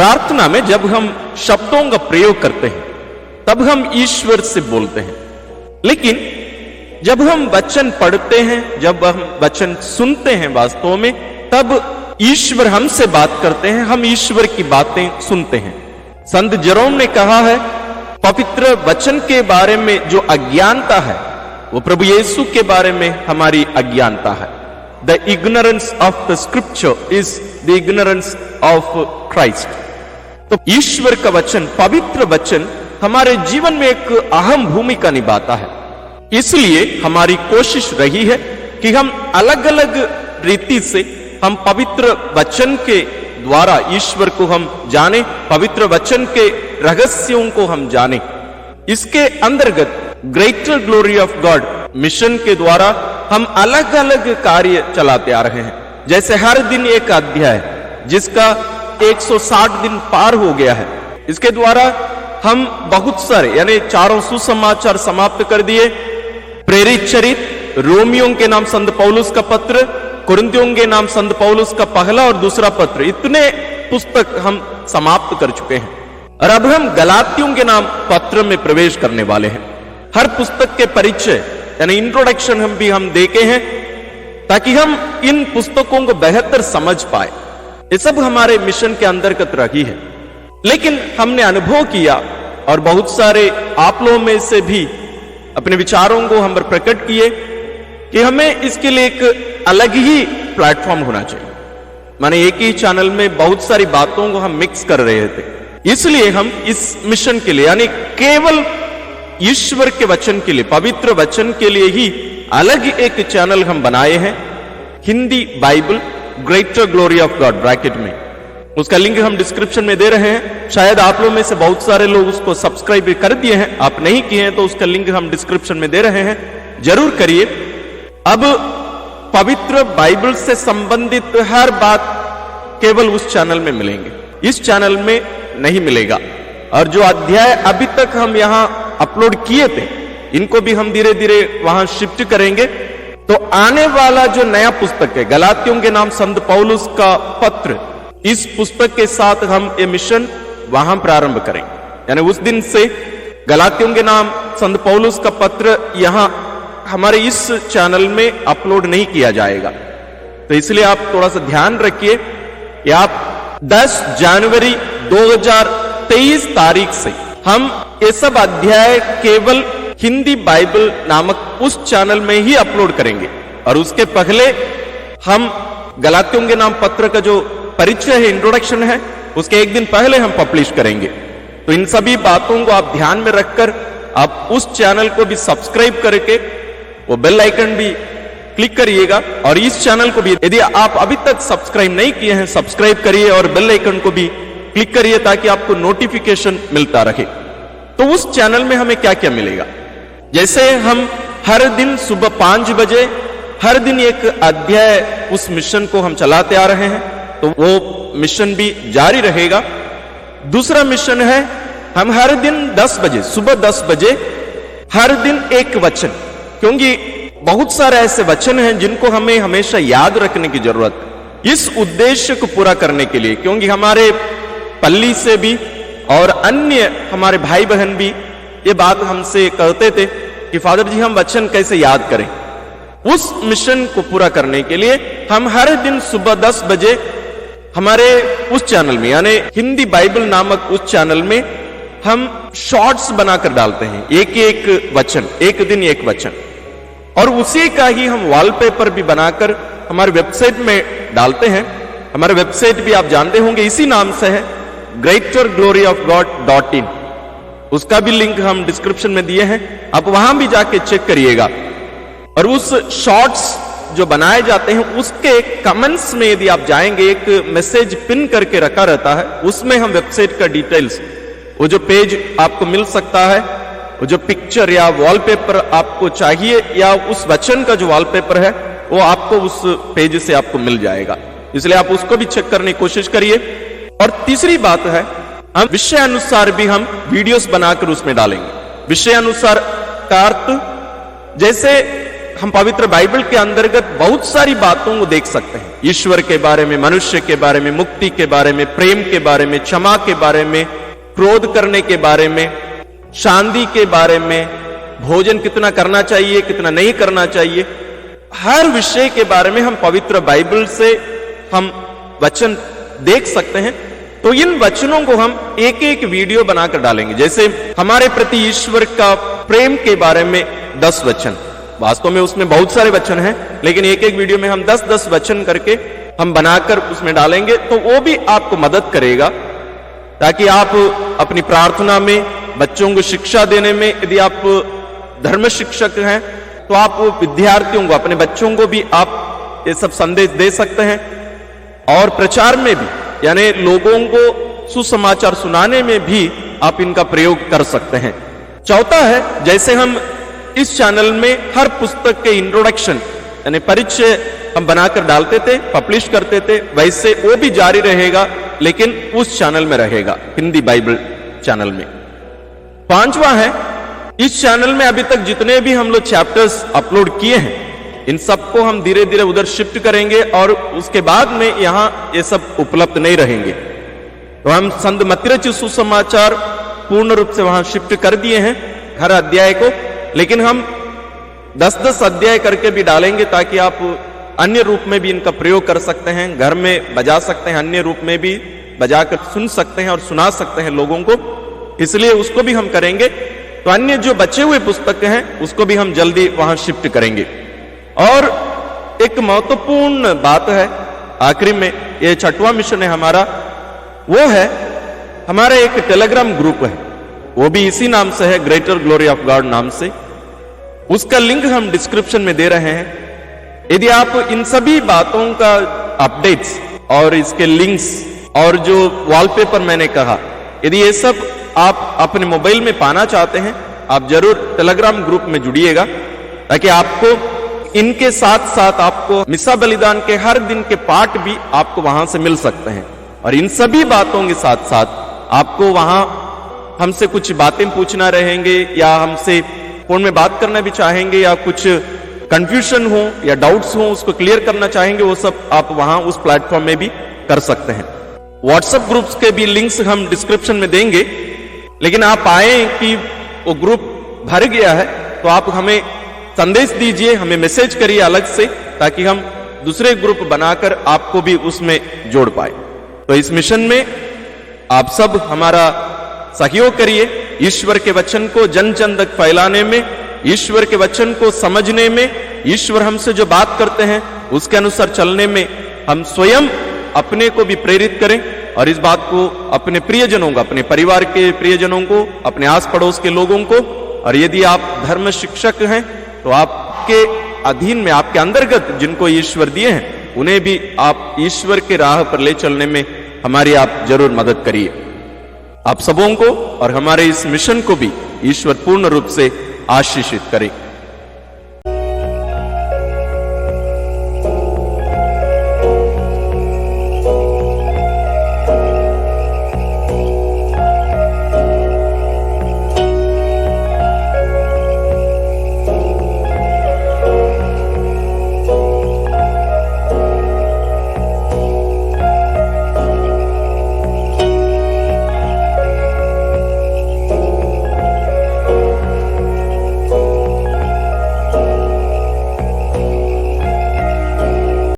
प्रार्थना में जब हम शब्दों का प्रयोग करते हैं तब हम ईश्वर से बोलते हैं, लेकिन जब हम वचन पढ़ते हैं, जब हम वचन सुनते हैं वास्तव में, तब ईश्वर हमसे बात करते हैं, हम ईश्वर की बातें सुनते हैं। संत जेरोम ने कहा है, पवित्र वचन के बारे में जो अज्ञानता है वो प्रभु यीशु के बारे में हमारी अज्ञानता है। The ignorance of the scripture is the ignorance of Christ. तो ईश्वर का वचन, पवित्र वचन हमारे जीवन में एक अहम भूमिका निभाता है। इसलिए हमारी कोशिश रही है कि हम अलग अलग रीति से हम पवित्र वचन के द्वारा ईश्वर को हम जाने, पवित्र वचन के रहस्यों को हम जाने। इसके अंतर्गत greater glory of God mission के द्वारा हम अलग अलग कार्य चलाते आ रहे हैं। जैसे हर दिन एक अध्याय जिसका 160 दिन पार हो गया है, इसके द्वारा हम बहुत सारे यानी 4 सुसमाचार समाप्त कर दिए। प्रेरित चरित्र, रोमियों के नाम संत पौलुस का पत्र, कुरिन्थियों के नाम संत पौलुस का पहला और दूसरा पत्र, इतने पुस्तक हम समाप्त कर चुके हैं। और अब हम गलातियों के नाम पत्र में प्रवेश करने वाले हैं। हर पुस्तक के परिचय यानी इंट्रोडक्शन हम देखे हैं ताकि हम इन पुस्तकों को बेहतर समझ पाए। ये सब हमारे मिशन के अंतर्गत रही है। लेकिन हमने अनुभव किया और बहुत सारे आप लोगों में से भी अपने विचारों को हम पर प्रकट किए कि हमें इसके लिए एक अलग ही प्लेटफॉर्म होना चाहिए। माने एक ही चैनल में बहुत सारी बातों को हम मिक्स कर रहे थे। इसलिए हम इस मिशन के लिए यानी केवल ईश्वर के वचन के लिए, पवित्र वचन के लिए ही अलग एक चैनल हम बनाए हैं, Hindi Bible greater glory of God bracket में। उसका लिंक हम डिस्क्रिप्शन में दे रहे हैं। शायद आप लोग में से बहुत सारे लोग उसको सब्सक्राइब कर दिए हैं, आप नहीं किए हैं तो उसका लिंक हम डिस्क्रिप्शन में दे रहे हैं, जरूर करिए। अब पवित्र बाइबल से संबंधित हर बात केवल उस चैनल में मिलेंगे, इस चैनल में नहीं मिलेगा। और जो अध्याय अभी तक हम यहां अपलोड किए थे, इनको भी हम धीरे धीरे वहां शिफ्ट करेंगे। तो आने वाला जो नया पुस्तक है, गलातियों के नाम संत पौलुस का पत्र, इस पुस्तक के साथ हम ये मिशन वहां प्रारंभ करेंगे। यानी उस दिन से गलातियों के नाम संत पौलुस का पत्र यहां हमारे इस चैनल में अपलोड नहीं किया जाएगा। तो इसलिए आप थोड़ा सा ध्यान रखिए कि आप 10 जनवरी 2023 तारीख से हम ये सब अध्याय केवल हिंदी बाइबल नामक उस चैनल में ही अपलोड करेंगे। और उसके पहले हम गलातियों के नाम पत्र का जो परिचय है, इंट्रोडक्शन है, उसके एक दिन पहले हम पब्लिश करेंगे। तो इन सभी बातों को आप ध्यान में रखकर आप उस चैनल को भी सब्सक्राइब करके वो बेल आइकन भी क्लिक करिएगा। और इस चैनल को भी यदि आप अभी तक सब्सक्राइब नहीं किए हैं, सब्सक्राइब करिए और बेल आइकन को भी क्लिक करिए ताकि आपको नोटिफिकेशन मिलता रहे। तो उस चैनल में हमें क्या क्या मिलेगा, जैसे हम हर दिन सुबह 5 बजे हर दिन एक अध्याय उस मिशन को हम चलाते आ रहे हैं, तो वो मिशन भी जारी रहेगा। दूसरा मिशन है हम हर दिन 10 बजे, सुबह 10 बजे हर दिन एक वचन, क्योंकि बहुत सारे ऐसे वचन हैं जिनको हमें हमेशा याद रखने की जरूरत है इस उद्देश्य को पूरा करने के लिए। क्योंकि हमारे पल्ली से भी और अन्य हमारे भाई बहन भी ये बात हमसे कहते थे कि फादर जी हम वचन कैसे याद करें। उस मिशन को पूरा करने के लिए हम हर दिन सुबह 10 बजे हमारे उस चैनल में यानी हिंदी बाइबल नामक उस चैनल में हम शॉर्ट्स बनाकर डालते हैं, एक एक वचन, एक दिन एक वचन, और उसी का ही हम वॉलपेपर भी बनाकर हमारे वेबसाइट में डालते हैं। हमारे वेबसाइट भी आप जानते होंगे, इसी नाम से है greatergloryofgod.in। उसका भी लिंक हम डिस्क्रिप्शन में दिए हैं, आप वहां भी जाके चेक करिएगा। और उस शॉर्ट्स जो बनाए जाते हैं उसके कमेंट्स में यदि आप जाएंगे, एक मैसेज पिन करके रखा रहता है, उसमें हम वेबसाइट का डिटेल्स, वो जो पेज आपको मिल सकता है, वो जो पिक्चर या वॉलपेपर आपको चाहिए या उस वचन का जो वॉलपेपर है वो आपको उस पेज से आपको मिल जाएगा। इसलिए आप उसको भी चेक करने की कोशिश करिए। और तीसरी बात है, हम विषय अनुसार भी हम वीडियोस बनाकर उसमें डालेंगे। विषय अनुसार का अर्थ, जैसे हम पवित्र बाइबल के अंतर्गत बहुत सारी बातों को देख सकते हैं। ईश्वर के बारे में, मनुष्य के बारे में, मुक्ति के बारे में, प्रेम के बारे में, क्षमा के बारे में, क्रोध करने के बारे में, शांति के बारे में, भोजन कितना करना चाहिए, कितना नहीं करना चाहिए, हर विषय के बारे में हम पवित्र बाइबल से हम वचन देख सकते हैं। तो इन वचनों को हम एक एक वीडियो बनाकर डालेंगे। जैसे हमारे प्रति ईश्वर का प्रेम के बारे में 10 वचन, वास्तव में उसमें बहुत सारे वचन हैं, लेकिन एक एक वीडियो में हम 10-10 वचन करके हम बनाकर उसमें डालेंगे, तो वो भी आपको मदद करेगा ताकि आप अपनी प्रार्थना में, बच्चों को शिक्षा देने में, यदि आप धर्म शिक्षक हैं तो आप विद्यार्थियों को, अपने बच्चों को भी आप ये सब संदेश दे सकते हैं। और प्रचार में भी, यानी लोगों को सुसमाचार सुनाने में भी आप इनका प्रयोग कर सकते हैं। चौथा है, जैसे हम इस चैनल में हर पुस्तक के इंट्रोडक्शन यानी परिचय हम बनाकर डालते थे, पब्लिश करते थे, वैसे वो भी जारी रहेगा, लेकिन उस चैनल में रहेगा, हिंदी बाइबल चैनल में। पांचवा है, इस चैनल में अभी तक जितने भी हम लोग चैप्टर्स अपलोड किए हैं, इन सबको हम धीरे धीरे उधर शिफ्ट करेंगे और उसके बाद में यहां ये सब उपलब्ध नहीं रहेंगे। तो हम संत मत्ती सुसमाचार पूर्ण रूप से वहां शिफ्ट कर दिए हैं हर अध्याय को, लेकिन हम 10-10 अध्याय करके भी डालेंगे ताकि आप अन्य रूप में भी इनका प्रयोग कर सकते हैं, घर में बजा सकते हैं, अन्य रूप में भी बजाकर सुन सकते हैं और सुना सकते हैं लोगों को, इसलिए उसको भी हम करेंगे। तो अन्य जो बचे हुए पुस्तक हैं उसको भी हम जल्दी वहां शिफ्ट करेंगे। और एक महत्वपूर्ण बात है आखिरी में, ये 6वां मिशन है हमारा, वो है हमारा एक टेलीग्राम ग्रुप है, वो भी इसी नाम से है, ग्रेटर ग्लोरी ऑफ गॉड नाम से। उसका लिंक हम डिस्क्रिप्शन में दे रहे हैं। यदि आप इन सभी बातों का अपडेट्स और इसके लिंक्स और जो वॉलपेपर मैंने कहा, यदि ये सब आप अपने मोबाइल में पाना चाहते हैं, आप जरूर टेलीग्राम ग्रुप में जुड़िएगा, ताकि आपको इनके साथ साथ आपको मिसा बलिदान के हर दिन के पाठ भी आपको वहां से मिल सकते हैं। और इन सभी बातों के साथ साथ आपको वहां हमसे कुछ बातें पूछना रहेंगे, या हमसे फोन में बात करना भी चाहेंगे, या कुछ कंफ्यूजन हो या डाउट्स हो उसको क्लियर करना चाहेंगे, वो सब आप वहां उस प्लेटफॉर्म में भी कर सकते हैं। व्हाट्सएप ग्रुप्स के भी लिंक्स हम डिस्क्रिप्शन में देंगे, लेकिन आप आए कि वो ग्रुप भर गया है तो आप हमें संदेश दीजिए, हमें मैसेज करिए अलग से, ताकि हम दूसरे ग्रुप बनाकर आपको भी उसमें जोड़ पाए। तो इस मिशन में आप सब हमारा सहयोग करिए, ईश्वर के वचन को जन जन तक फैलाने में, ईश्वर के वचन को समझने में, ईश्वर हमसे जो बात करते हैं उसके अनुसार चलने में हम स्वयं अपने को भी प्रेरित करें, और इस बात को अपने प्रियजनों को, अपने परिवार के प्रियजनों को, अपने आस पड़ोस के लोगों को, और यदि आप धर्म शिक्षक हैं तो आपके अधीन में, आपके अंतर्गत जिनको ईश्वर दिए हैं, उन्हें भी आप ईश्वर के राह पर ले चलने में हमारी आप जरूर मदद करिए। आप सबों को और हमारे इस मिशन को भी ईश्वर पूर्ण रूप से आशीषित करे।